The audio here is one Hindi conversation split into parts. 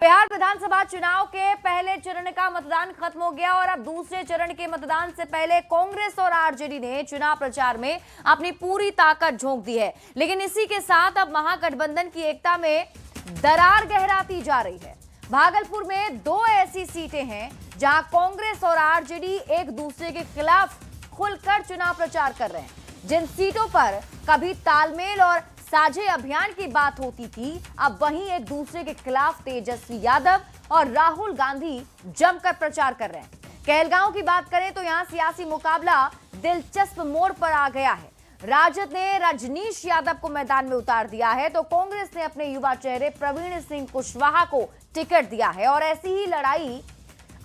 बिहार विधानसभा चुनाव के पहले चरण का मतदान खत्म हो गया और अब दूसरे चरण के मतदान से पहले कांग्रेस और आरजेडी ने चुनाव प्रचार में अपनी पूरी ताकत झोंक दी है। लेकिन इसी के साथ अब महागठबंधन की एकता में दरार गहराती जा रही है। भागलपुर में दो ऐसी सीटें हैं जहां कांग्रेस और आरजेडी एक दूसरे के खिलाफ खुलकर चुनाव प्रचार कर रहे हैं। जिन सीटों पर कभी तालमेल और साझे अभियान की बात होती थी, अब वहीं एक दूसरे के खिलाफ तेजस्वी यादव और राहुल गांधी जमकर प्रचार कर रहे हैं। कहलगांव की बात करें तो यहां सियासी मुकाबला दिलचस्प मोड़ पर आ गया है। राजद ने रजनीश यादव को मैदान में उतार दिया है तो कांग्रेस ने अपने युवा चेहरे प्रवीण सिंह कुशवाहा को टिकट दिया है और ऐसी ही लड़ाई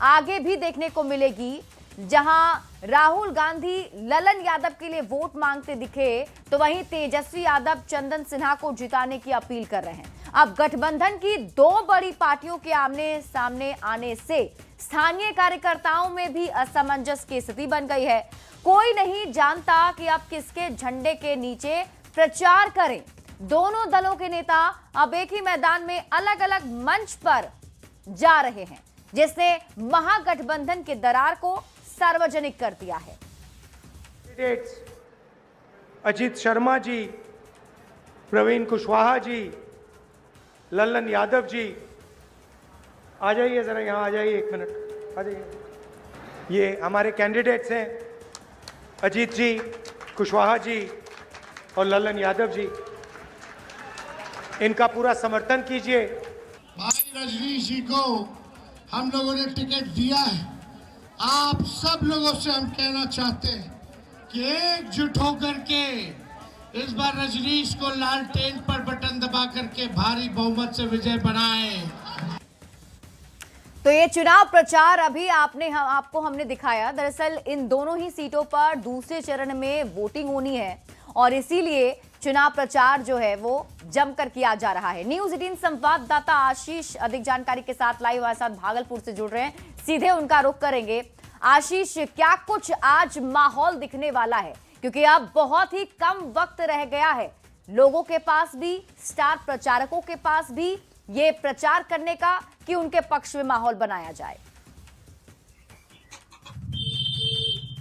आगे भी देखने को मिलेगी। जहां राहुल गांधी ललन यादव के लिए वोट मांगते दिखे तो वहीं तेजस्वी यादव चंदन सिन्हा को जिताने की अपील कर रहे हैं। अब गठबंधन की दो बड़ी पार्टियों के आमने सामने आने से स्थानीय कार्यकर्ताओं में भी असमंजस की स्थिति बन गई है। कोई नहीं जानता कि अब किसके झंडे के नीचे प्रचार करें। दोनों दलों के नेता अब एक ही मैदान में अलग अलग मंच पर जा रहे हैं, जिसने महागठबंधन के दरार को सार्वजनिक कर दिया है। अजीत शर्मा जी, प्रवीण कुशवाहा जी, ललन यादव जी, आ जाइए जरा, यहाँ आ जाइए, एक मिनट आ जाइए। ये हमारे कैंडिडेट्स हैं, अजीत जी, कुशवाहा जी और ललन यादव जी। इनका पूरा समर्थन कीजिए। भाई रजनीश जी को हम लोगों ने टिकट दिया है। आप सब लोगों से हम कहना चाहते हैं कि एकजुट होकर के इस बार रजनीश को लालटेन पर बटन दबा करके भारी बहुमत से विजय बनाएं। तो ये चुनाव प्रचार अभी आपको हमने दिखाया। दरअसल इन दोनों ही सीटों पर दूसरे चरण में वोटिंग होनी है और इसीलिए चुनाव प्रचार जो है वो जमकर किया जा रहा है। न्यूज़ 18 संवाददाता आशीष अधिक जानकारी के साथ लाइव हमारे साथ भागलपुर से जुड़ रहे हैं, सीधे उनका रुख करेंगे। आशीष, क्या कुछ आज माहौल दिखने वाला है, क्योंकि अब बहुत ही कम वक्त रह गया है लोगों के पास भी, स्टार प्रचारकों के पास भी, ये प्रचार करने का कि उनके पक्ष में माहौल बनाया जाए।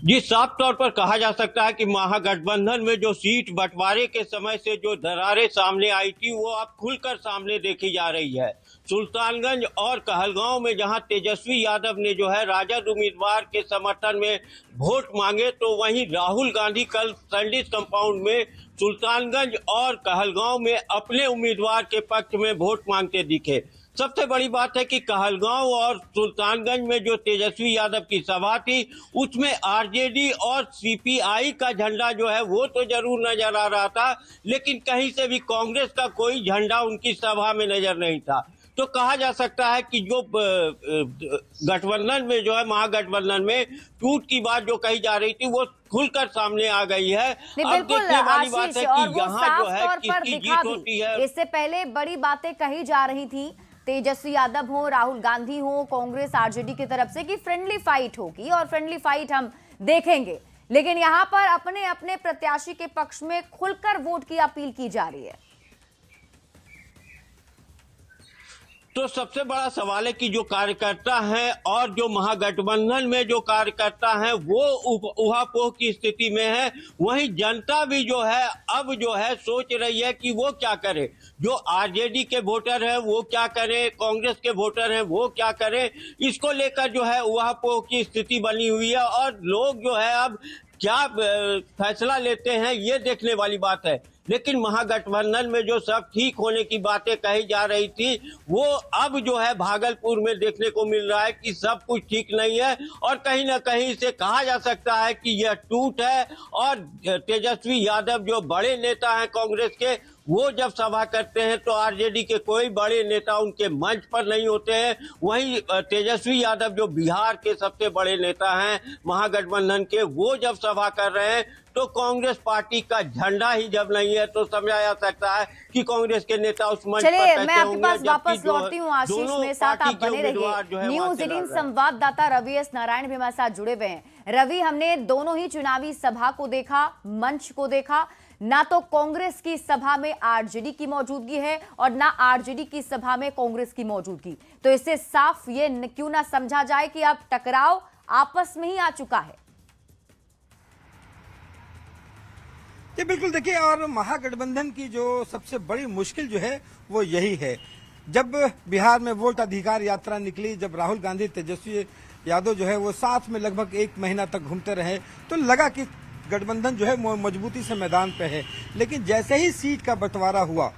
जी, साफ तौर पर कहा जा सकता है कि महागठबंधन में जो सीट बंटवारे के समय से जो दरारें सामने आई थी वो अब खुलकर सामने देखी जा रही है। सुल्तानगंज और कहलगांव में जहां तेजस्वी यादव ने जो है राजद उम्मीदवार के समर्थन में वोट मांगे, तो वहीं राहुल गांधी कल सैंडिस कंपाउंड में सुल्तानगंज और कहलगांव में अपने उम्मीदवार के पक्ष में वोट मांगते दिखे। सबसे बड़ी बात है कि कहलगांव और सुल्तानगंज में जो तेजस्वी यादव की सभा थी उसमें आरजेडी और सीपीआई का झंडा जो है वो तो जरूर नजर आ रहा था, लेकिन कहीं से भी कांग्रेस का कोई झंडा उनकी सभा में नजर नहीं था। तो कहा जा सकता है कि जो गठबंधन में जो है महागठबंधन में टूट की बात जो कही जा रही थी वो खुलकर सामने आ गई है। अब देखने वाली बात है कि यहाँ जो है किसकी जीत होती है। इससे पहले बड़ी बातें कही जा रही थी, तेजस्वी यादव हो, राहुल गांधी हो, कांग्रेस आरजेडी की तरफ से कि फ्रेंडली फाइट होगी और फ्रेंडली फाइट हम देखेंगे, लेकिन यहाँ पर अपने अपने प्रत्याशी के पक्ष में खुलकर वोट की अपील की जा रही है। तो सबसे बड़ा सवाल है कि जो कार्यकर्ता हैं और जो महागठबंधन में जो कार्यकर्ता हैं वो उहापोह की स्थिति में है, वहीं जनता भी जो है अब जो है सोच रही है कि वो क्या करे। जो आरजेडी के वोटर हैं वो क्या करें, कांग्रेस के वोटर हैं वो क्या करें, इसको लेकर जो है उहापोह की स्थिति बनी हुई है और लोग जो है अब क्या फैसला लेते हैं ये देखने वाली बात है। लेकिन महागठबंधन में जो सब ठीक होने की बातें कही जा रही थी वो अब जो है भागलपुर में देखने को मिल रहा है कि सब कुछ ठीक नहीं है और कहीं ना कहीं से कहा जा सकता है कि यह टूट है। और तेजस्वी यादव जो बड़े नेता हैं कांग्रेस के, वो जब सभा करते हैं तो आरजेडी के कोई बड़े नेता उनके मंच पर नहीं होते हैं। वहीं तेजस्वी यादव जो बिहार के सबसे बड़े नेता हैं महागठबंधन के, वो जब सभा कर रहे हैं तो कांग्रेस पार्टी का झंडा ही जब नहीं है तो समझा जा सकता है कि कांग्रेस के नेता उस मंच पर कैसे होंगे। मैं आपके पास वापस लौटती हूँ आशीष, मेरे साथ आप बने रहिए। न्यूज़ 18 संवाददाता रवि एस नारायण भी हमारे साथ जुड़े हुए हैं। रवि, हमने दोनों ही चुनावी सभा को देखा, मंच को देखा, ना तो कांग्रेस की सभा में आरजेडी की मौजूदगी है और ना आरजेडी की सभा में कांग्रेस की मौजूदगी। तो इससे साफ ये क्यों ना समझा जाए कि अब टकराव आपस में ही आ चुका है। ये बिल्कुल देखिए, और महागठबंधन की जो सबसे बड़ी मुश्किल जो है वो यही है। जब बिहार में वोट अधिकार यात्रा निकली, जब राहुल गांधी तेजस्वी यादव जो है वो साथ में लगभग 1 महीना तक घूमते रहे, तो लगा कि गठबंधन जो है वो मजबूती से मैदान पे है। लेकिन जैसे ही सीट का बंटवारा हुआ,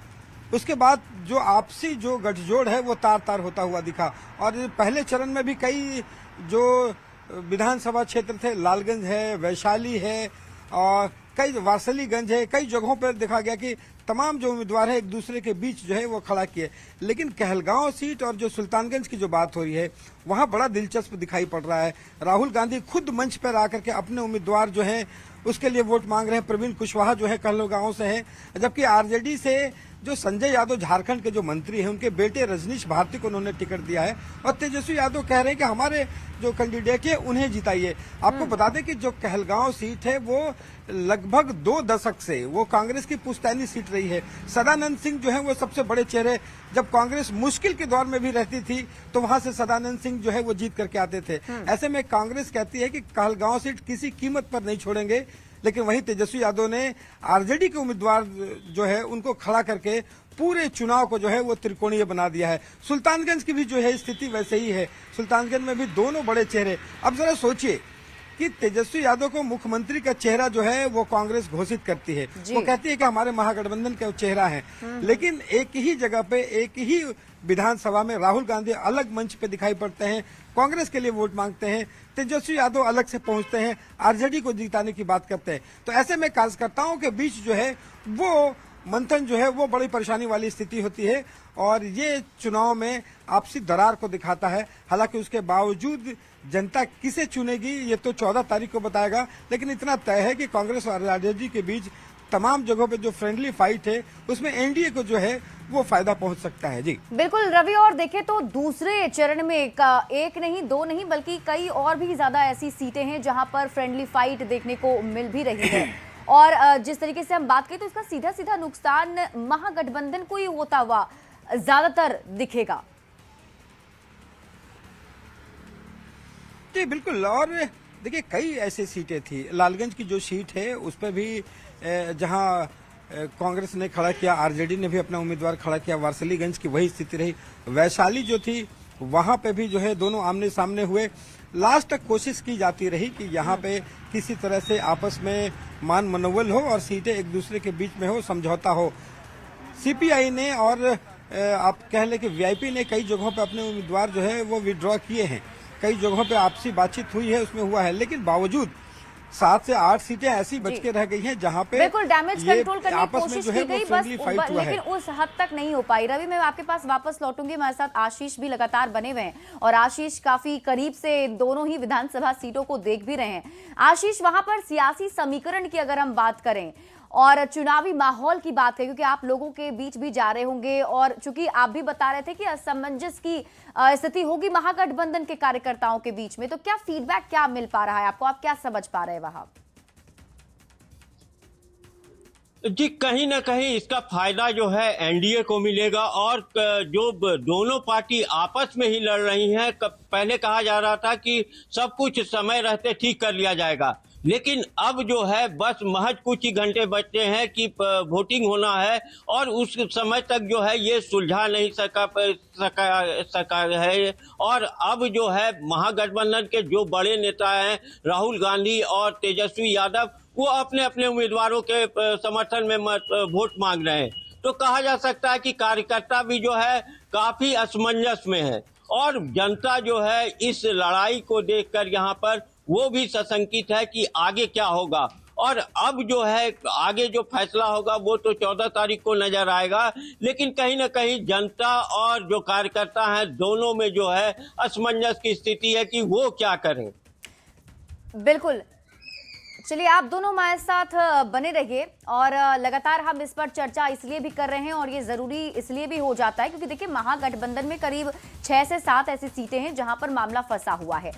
उसके बाद जो आपसी जो गठजोड़ है वो तार तार होता हुआ दिखा। और पहले चरण में भी कई जो विधानसभा क्षेत्र थे, लालगंज है, वैशाली है और कई वारसलीगंज है, कई जगहों पर देखा गया कि तमाम जो उम्मीदवार है एक दूसरे के बीच जो है वो खड़ा किए। लेकिन कहलगांव सीट और जो सुल्तानगंज की जो बात हो रही है, वहां बड़ा दिलचस्प दिखाई पड़ रहा है। राहुल गांधी खुद मंच पर आकर के अपने उम्मीदवार जो है उसके लिए वोट मांग रहे हैं। प्रवीण कुशवाहा जो है कहलगांव से हैं, जबकि आरजेडी से जो संजय यादव झारखंड के जो मंत्री हैं, उनके बेटे रजनीश भारती को उन्होंने टिकट दिया है। और तेजस्वी यादव कह रहे हैं कि हमारे जो कैंडिडेट है उन्हें जिताइए। आपको बता दें कि जो कहलगांव सीट है वो लगभग 2 दशक से वो कांग्रेस की पुश्तैनी सीट रही है। सदानंद सिंह जो है वो सबसे बड़े चेहरे, जब कांग्रेस मुश्किल के दौर में भी रहती थी तो वहां से सदानंद सिंह जो है वो जीत करके आते थे। ऐसे में कांग्रेस कहती है कि कहलगांव सीट किसी कीमत पर नहीं छोड़ेंगे। लेकिन वहीं तेजस्वी यादव ने आरजेडी के उम्मीदवार जो है उनको खड़ा करके पूरे चुनाव को जो है वो त्रिकोणीय बना दिया है। सुल्तानगंज की भी जो है स्थिति वैसे ही है। सुल्तानगंज में भी दोनों बड़े चेहरे। अब जरा सोचिए कि तेजस्वी यादव को मुख्यमंत्री का चेहरा जो है वो कांग्रेस घोषित करती है, वो कहती है कि हमारे महागठबंधन का चेहरा है। लेकिन एक ही जगह पे, एक ही विधानसभा में राहुल गांधी अलग मंच पे दिखाई पड़ते हैं, कांग्रेस के लिए वोट मांगते हैं। तेजस्वी यादव अलग से पहुंचते हैं, आरजेडी को जिताने की बात करते हैं। तो ऐसे में कार्यकर्ताओं के बीच जो है वो मंथन जो है वो बड़ी परेशानी वाली स्थिति होती है और ये चुनाव में आपसी दरार को दिखाता है। हालांकि उसके बावजूद जनता किसे चुनेगी ये तो 14 तारीख को बताएगा। लेकिन इतना तय है कि कांग्रेस और आरजेडी के बीच तमाम जगहों पे जो फ्रेंडली फाइट है उसमें एनडीए को जो है वो फायदा पहुंच सकता है। जी बिल्कुल रवि, और देखें तो दूसरे चरण में एक नहीं, 2 नहीं, बल्कि कई और भी ज्यादा ऐसी सीटें हैं जहां पर फ्रेंडली फाइट देखने को मिल भी रही है। और जिस तरीके से हम बात करें तो इसका सीधा सीधा नुकसान महागठबंधन को ही होता हुआ ज्यादातर दिखेगा। जी बिल्कुल। और देखिए कई ऐसी सीटें थी, लालगंज की जो सीट है उस पर भी जहां कांग्रेस ने खड़ा किया, आरजेडी ने भी अपना उम्मीदवार खड़ा किया, वारसलीगंज की वही स्थिति रही। वैशाली जो थी वहां पे भी जो है दोनों आमने सामने हुए। लास्ट तक कोशिश की जाती रही कि यहाँ पे किसी तरह से आपस में मान मनोवल हो और सीटें एक दूसरे के बीच में हो, समझौता हो। सीपीआई ने और आप कह लें कि वीआईपी ने कई जगहों पे अपने उम्मीदवार जो है वो विड्रॉ किए हैं। कई जगहों पे आपसी बातचीत हुई है, उसमें हुआ है। लेकिन बावजूद 7 से 8 सीटें ऐसी बच के रह गई हैं जहां पे बिल्कुल डैमेज कंट्रोल करने की आपस में कोशिश जो है की गई, वो फ्रेंडली फाइट हुआ है। लेकिन उस हद तक नहीं हो पाई। रवि, मैं आपके पास वापस लौटूंगी। हमारे साथ आशीष भी लगातार बने हुए हैं और आशीष काफी करीब से दोनों ही विधानसभा सीटों को देख भी रहे हैं। आशीष, वहां पर सियासी समीकरण की अगर हम बात करें और चुनावी माहौल की बात करें, क्योंकि आप लोगों के बीच भी जा रहे होंगे और चूंकि आप भी बता रहे थे कि असमंजस की स्थिति होगी महागठबंधन के कार्यकर्ताओं के बीच में, तो क्या फीडबैक क्या मिल पा रहा है आपको, आप क्या समझ पा रहे हैं वहां? जी कहीं ना कहीं इसका फायदा जो है एनडीए को मिलेगा और जो दोनों पार्टी आपस में ही लड़ रही हैं। पहले कहा जा रहा था कि सब कुछ समय रहते ठीक कर लिया जाएगा, लेकिन अब जो है बस महज कुछ ही घंटे बचते हैं कि वोटिंग होना है और उस समय तक जो है ये सुलझा नहीं सका है। और अब जो है महागठबंधन के जो बड़े नेता हैं राहुल गांधी और तेजस्वी यादव, वो अपने अपने उम्मीदवारों के समर्थन में वोट मांग रहे हैं। तो कहा जा सकता है कि कार्यकर्ता भी जो है काफी असमंजस में है और जनता जो है इस लड़ाई को देखकर यहाँ पर वो भी सशंकित है कि आगे क्या होगा। और अब जो है आगे जो फैसला होगा वो तो 14 तारीख को नजर आएगा, लेकिन कहीं ना कहीं जनता और जो कार्यकर्ता हैं दोनों में जो है असमंजस की स्थिति है कि वो क्या करें। बिल्कुल, चलिए आप दोनों हमारे साथ बने रहिए और लगातार हम इस पर चर्चा इसलिए भी कर रहे हैं और ये जरूरी इसलिए भी हो जाता है क्योंकि देखिए महागठबंधन में करीब 6 से 7 ऐसी सीटें हैं जहां पर मामला फंसा हुआ है।